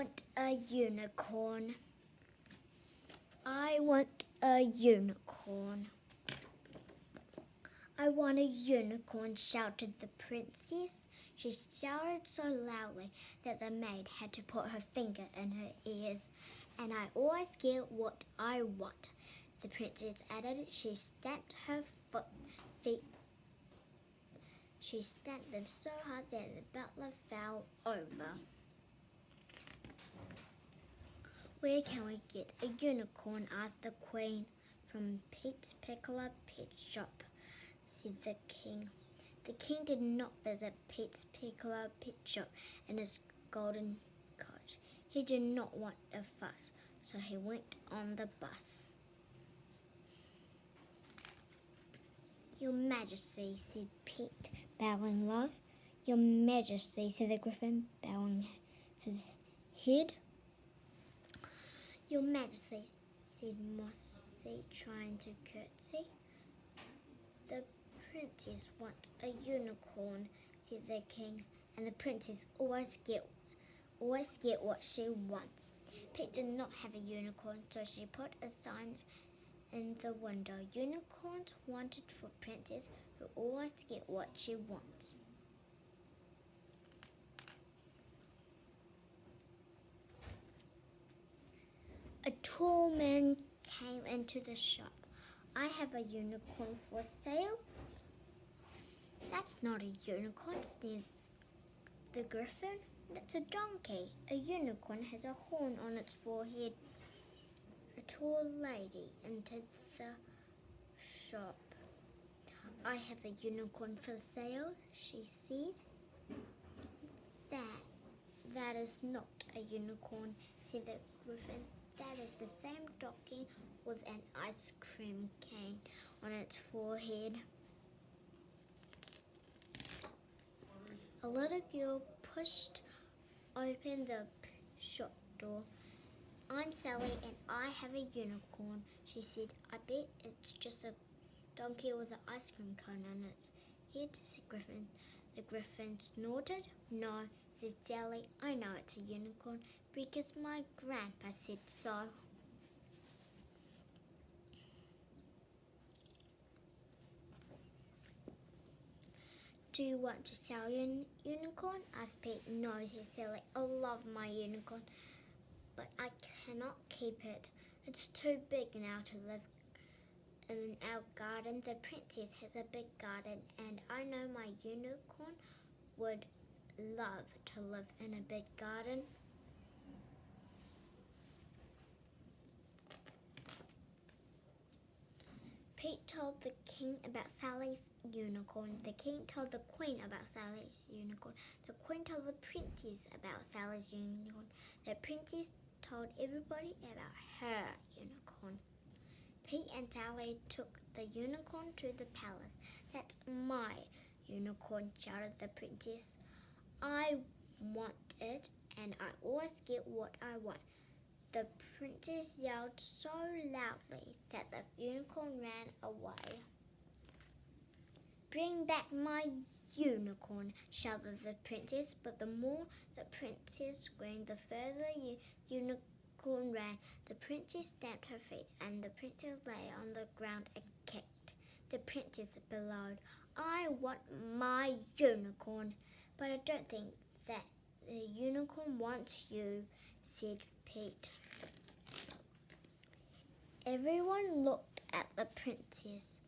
want a unicorn. I want a unicorn. I want a unicorn, shouted the princess. She shouted so loudly that the maid had to put her finger in her ears. And I always get what I want, the princess added. She stamped her feet. She stamped them so hard that the butler fell over. Where can we get a unicorn? Asked the queen. From Pete's Pickler Pet Shop, said the king. The king did not visit Pete's Pickler Pet Shop in his golden coach. He did not want a fuss, so he went on the bus. Your Majesty, said Pete, bowing low. Your Majesty, said the Griffin, bowing his head. Your Majesty, said Mossy, trying to curtsy. The princess wants a unicorn, said the king, and the princess always get what she wants. Pete did not have a unicorn, so she put a sign in the window. Unicorns wanted for princess who always get what she wants. A tall man came into the shop. I have a unicorn for sale. That's not a unicorn, said the Griffin. That's a donkey. A unicorn has a horn on its forehead. A tall lady entered the shop. I have a unicorn for sale, she said. That is not a unicorn, said the Griffin. That is the same donkey with an ice cream cane on its forehead. A little girl pushed open the shop door. I'm Sally and I have a unicorn, she said. I bet it's just a donkey with an ice cream cone on its head, said Griffin. The Griffin snorted. No, said Sally, I know it's a unicorn because my grandpa said so. Do you want to sell your unicorn? Asked Pete. No, said Sally. I love my unicorn, but I cannot keep it. It's too big now to live in our garden. The princess has a big garden, and I know my unicorn would love to live in a big garden. Pete told the king about Sally's unicorn. The king told the queen about Sally's unicorn. The queen told the princess about Sally's unicorn. The princess told everybody about her unicorn. Pete and Sally took the unicorn to the palace. That's my unicorn, shouted the princess. I want it, and I always get what I want. The princess yelled so loudly that the unicorn ran away. Bring back my unicorn, shouted the princess, but the more the princess screamed, the further the unicorn ran. The princess stamped her feet, and the princess lay on the ground and kicked. The princess bellowed, I want my unicorn, but I don't think that the unicorn wants you, said Pete. Everyone looked at the princess.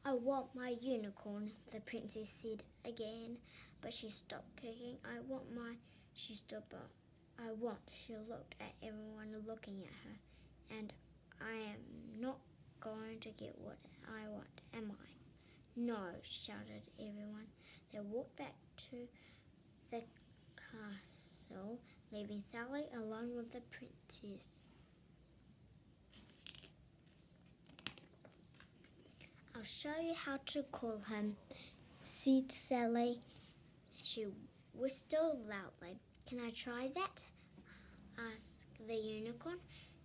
I want my unicorn, the princess said again, but she stopped kicking. She looked at everyone looking at her, and I am not going to get what I want, am I? No, shouted everyone. They walked back to the castle, leaving Sally alone with the princess. I'll show you how to call him, said Sally. She whistled loudly. Can I try that? Asked the unicorn.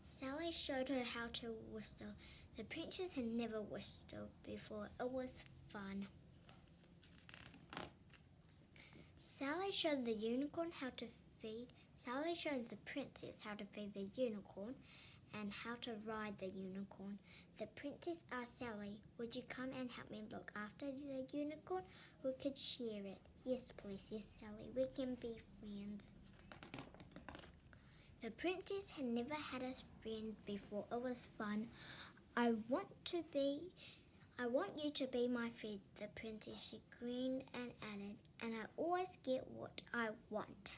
Sally showed her how to whistle. The princess had never whistled before. It was fun. Sally showed the unicorn how to feed Sally shows the princess how to feed the unicorn and how to ride the unicorn. The princess asked Sally, "Would you come and help me look after the unicorn? We could share it." "Yes, please," says Sally. "We can be friends." The princess had never had a friend before. It was fun. I want you to be my friend," the princess. She grinned and added, "and I always get what I want."